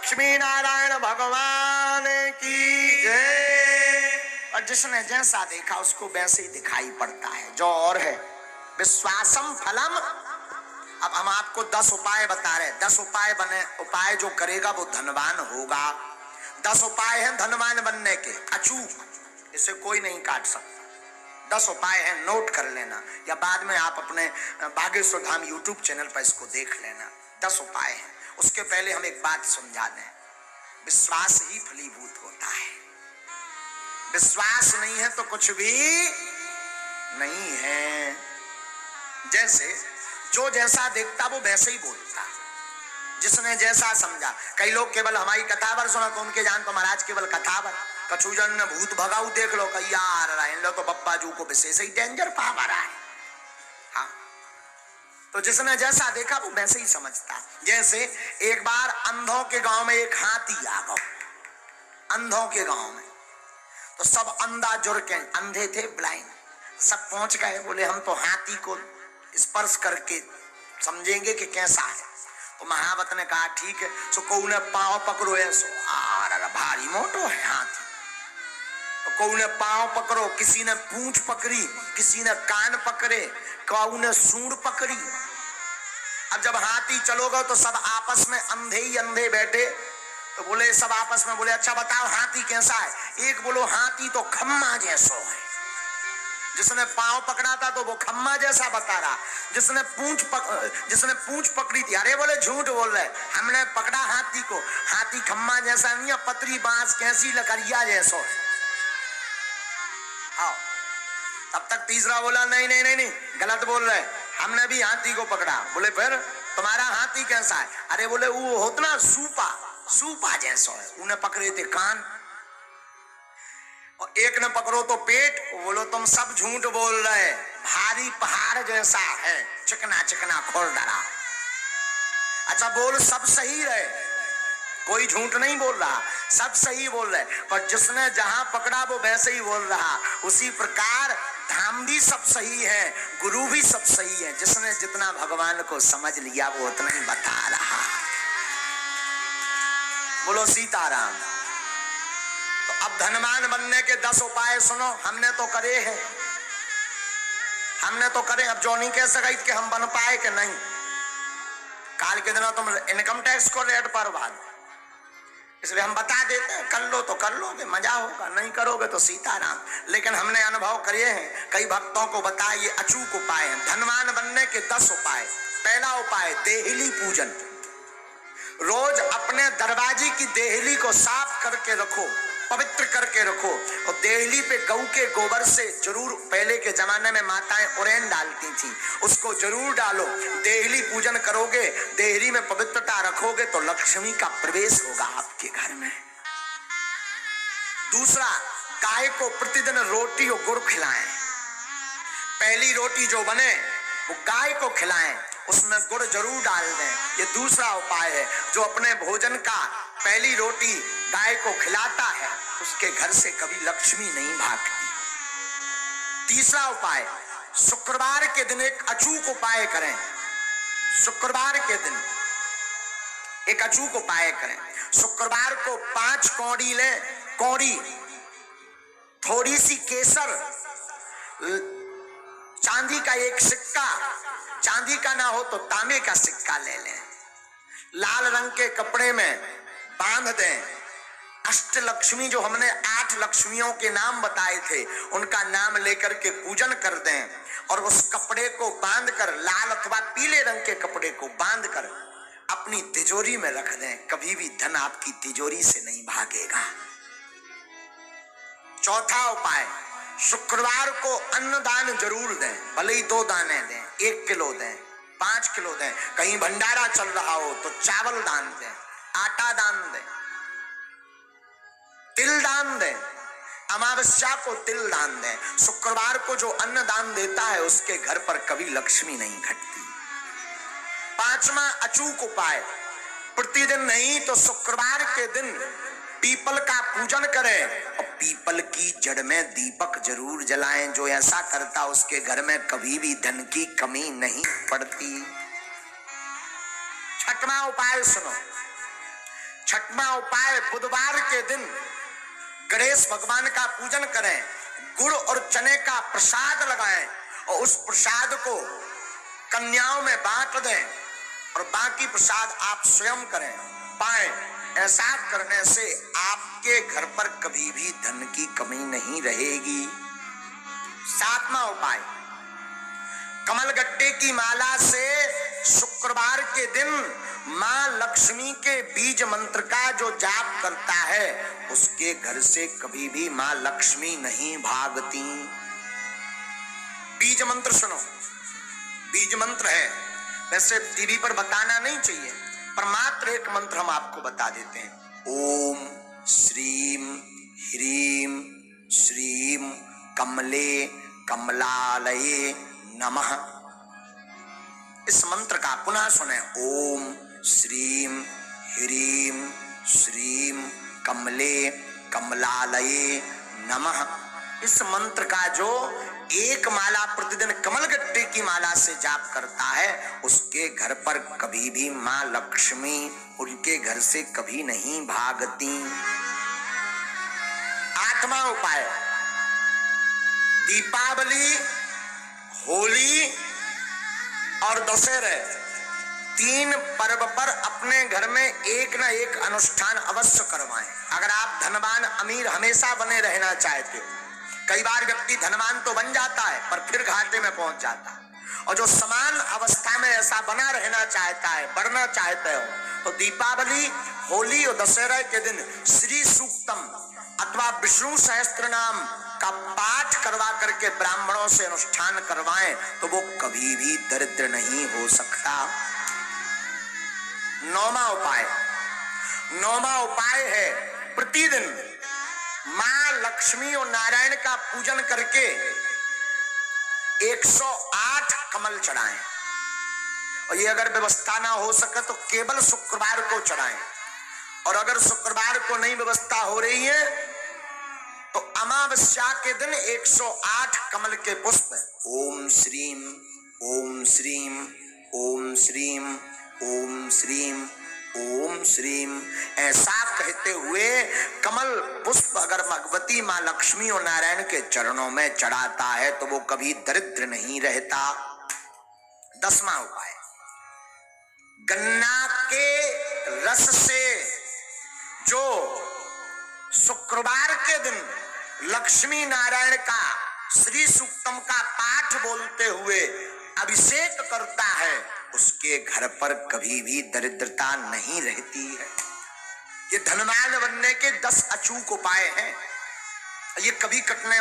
लक्ष्मी नारायण भगवान की जय। और जिसने जैसा देखा उसको वैसे ही दिखाई पड़ता है, जो और है विश्वासम फलम। अब हम आपको 10 उपाय बता रहे हैं, 10 उपाय बने, उपाय जो करेगा वो धनवान होगा। 10 उपाय हैं धनवान बनने के, अचूक, इसे कोई नहीं काट सकता। 10 उपाय हैं, नोट कर लेना, या बाद में आप अपने बागेश्वर धाम यूट्यूब चैनल पर इसको देख लेना। 10 उपाय हैं। उसके पहले हम एक बात समझा दें, विश्वास ही फलीभूत होता है। विश्वास नहीं है तो कुछ भी नहीं है। जैसे जो जैसा देखता वो वैसे ही बोलता, जिसने जैसा समझा। कई लोग केवल हमारी कथावर सुना तो उनके जान तो महाराज केवल कथावर, कछुजन ने भूत भगाऊ देख लो, कई यार इन लो तो बप्पा जू को विशेष ही डेंजर पावर है। हाँ, तो जिसने जैसा देखा वो वैसे ही समझता। जैसे एक बार अंधों के गांव में एक हाथी आ गया, अंधों के गांव में, तो सब अंधा जुड़ के, अंधे थे ब्लाइंड, सब पहुंच गए। बोले हम तो हाथी को स्पर्श करके समझेंगे कि कैसा है। तो महावत ने कहा ठीक है। सो को ने पांव पकड़ो, ऐसो भारी मोटो है हाथी, तो को ने पांव पकड़ो, किसी ने पूंछ पकड़ी, किसी ने कान पकड़े, कौ ने सूंड पकड़ी। अब जब हाथी चलोगे तो सब आपस में अंधे ही अंधे बैठे, तो बोले सब आपस में बोले अच्छा बताओ हाथी कैसा है। एक बोलो हाथी तो खम्मा जैसो है। जिसने पांव पकड़ा था तो वो खम्मा जैसा बता रहा, जिसने पूंछ पकड़ी थी, अरे बोले झूठ बोल रहे, हमने पकड़ा हाथी को, हाथी खम्मा जैसा नहीं है, पतरी बांस कैसी लकड़िया जैसो है। आओ, तब तक तीसरा बोला नहीं नहीं नहीं नहीं गलत बोल रहे, हमने भी हाथी को पकड़ा। बोले फिर तुम्हारा हाथी कैसा है। अरे बोले वो होता ना सूपा जैसा है। उन्हें पकड़े थे कान, और एक ने पकड़ो तो पेट। बोलो तुम सब झूठ बोल रहे, भारी पहाड़ जैसा है, चिकना चिकना खुरदरा। अच्छा बोल सब सही रहे, कोई झूठ नहीं बोल रहा, सब सही बोल रहे, पर जिसने जहां पकड़ा वो वैसे ही बोल रहा। उसी प्रकार धाम भी सब सही है, गुरु भी सब सही है, जिसने जितना भगवान को समझ लिया वो उतना ही बता रहा। बोलो सीताराम। तो अब धनवान बनने के 10 उपाय सुनो, हमने तो करे हैं, हमने तो करे। अब जो नहीं कह सका कि हम बन पाए कि नहीं। काल के दिनों तुम इनकम टैक्स को रेट पर बाद, इसलिए हम बता देते हैं, कर लो तो कर लोगे, मजा होगा, नहीं करोगे तो सीताराम। लेकिन हमने अनुभव करे हैं, कई भक्तों को बताइए अचूक उपाय हैं धनवान बनने के 10 उपाय। पहला उपाय देहली पूजन। रोज अपने दरवाजे की देहली को साफ करके रखो, पवित्र करके रखो, और देहली पे गऊ के गोबर से जरूर, पहले के जमाने में माताएं उरेन डालती थी, उसको जरूर डालो। देहली पूजन करोगे, देहली में पवित्रता रखोगे तो लक्ष्मी का प्रवेश होगा आपके घर में। दूसरा, गाय को प्रतिदिन रोटी और गुड़ खिलाएं। पहली रोटी जो बने वो गाय को खिलाएं, उसमें गुड़ जरूर डाल दें। ये दूसरा उपाय है। जो अपने भोजन का पहली रोटी गाय को खिलाता है उसके घर से कभी लक्ष्मी नहीं भागती। तीसरा उपाय, शुक्रवार के दिन एक अचूक उपाय करें। शुक्रवार के दिन एक अचूक उपाय करें। शुक्रवार को 5 कौड़ी लें, कौड़ी, थोड़ी सी केसर, चांदी का एक सिक्का, चांदी का ना हो तो तांबे का सिक्का ले लें, लाल रंग के कपड़े में बांध दें। अष्टलक्ष्मी जो हमने 8 लक्ष्मियों के नाम बताए थे उनका नाम लेकर के पूजन कर दें, और उस कपड़े को बांधकर, लाल अथवा पीले रंग के कपड़े को बांधकर अपनी तिजोरी में रख दें। कभी भी धन आपकी तिजोरी से नहीं भागेगा। चौथा उपाय, शुक्रवार को अन्नदान जरूर दें, भले ही 2 दाने दें, 1 किलो दें, 5 किलो दें। कहीं भंडारा चल रहा हो तो चावल दान दें, आटा दान दें, तिल दान दें, अमावस्या को तिल दान दें। शुक्रवार को जो अन्न दान देता है उसके घर पर कभी लक्ष्मी नहीं घटती। 5वां अचूक उपाय, प्रतिदिन नहीं तो शुक्रवार के दिन पीपल का पूजन करें, और पीपल की जड़ में दीपक जरूर जलाएं। जो ऐसा करता उसके घर में कभी भी धन की कमी नहीं पड़ती। 6वां उपाय सुनो, छठवां उपाय, बुधवार के दिन गणेश भगवान का पूजन करें, गुड़ और चने का प्रसाद लगाएं और उस प्रसाद को कन्याओं में बांट दें और बाकी प्रसाद आप स्वयं करें पाएं। ऐसा करने से आपके घर पर कभी भी धन की कमी नहीं रहेगी। सातवां उपाय, कमलगट्टे की माला से शुक्रवार के दिन मां लक्ष्मी के बीज मंत्र का जो जाप करता है उसके घर से कभी भी मां लक्ष्मी नहीं भागती। बीज मंत्र सुनो, बीज मंत्र है, वैसे टीवी पर बताना नहीं चाहिए, पर मात्र एक मंत्र हम आपको बता देते हैं। ओम श्रीम ह्रीम श्रीम कमले कमलालये नमः। इस मंत्र का पुनः सुने। ओम श्रीम ह्रीम श्रीम कमले कमलालये नमः। इस मंत्र का जो एक माला प्रतिदिन कमलगट्टे की माला से जाप करता है उसके घर पर कभी भी मां लक्ष्मी उनके घर से कभी नहीं भागती। आठवां उपाय, दीपावली, होली और दशहरे, तीन पर्व पर अपने घर में एक ना एक अनुष्ठान अवश्य करवाएं। अगर आप धनवान अमीर हमेशा बने रहना चाहते हो, कई बार व्यक्ति धनवान तो बन जाता है पर फिर घाटे में पहुंच जाता है, और जो समान अवस्था में ऐसा बना रहना चाहता है, बढ़ना चाहते हो, तो दीपावली, होली और दशहरा के दिन श्री सूक्तम अथवा विष्णु सहस्त्र नाम का पाठ करवा करके ब्राह्मणों से अनुष्ठान करवाएं तो वो कभी भी दरिद्र नहीं हो सकता। नौवां उपाय है प्रतिदिन मां लक्ष्मी और नारायण का पूजन करके 108 कमल चढ़ाएं, और ये अगर व्यवस्था ना हो सके तो केवल शुक्रवार को चढ़ाएं, और अगर शुक्रवार को नहीं व्यवस्था हो रही है तो अमावस्या के दिन 108 कमल के पुष्प ओम श्रीम ओम श्रीम ओम श्रीम ओम श्रीम ओम श्रीम ऐसा कहते हुए कमल पुष्प अगर भगवती मां लक्ष्मी और नारायण के चरणों में चढ़ाता है तो वो कभी दरिद्र नहीं रहता। 10वां उपाय, गन्ना के रस से जो शुक्रवार के दिन लक्ष्मी नारायण का श्री सूक्तम का पाठ बोलते हुए अभिषेक करता है उसके घर पर कभी भी दरिद्रता नहीं रहती है। ये धनवान बनने के 10 अचूक उपाय हैं, ये कभी कटने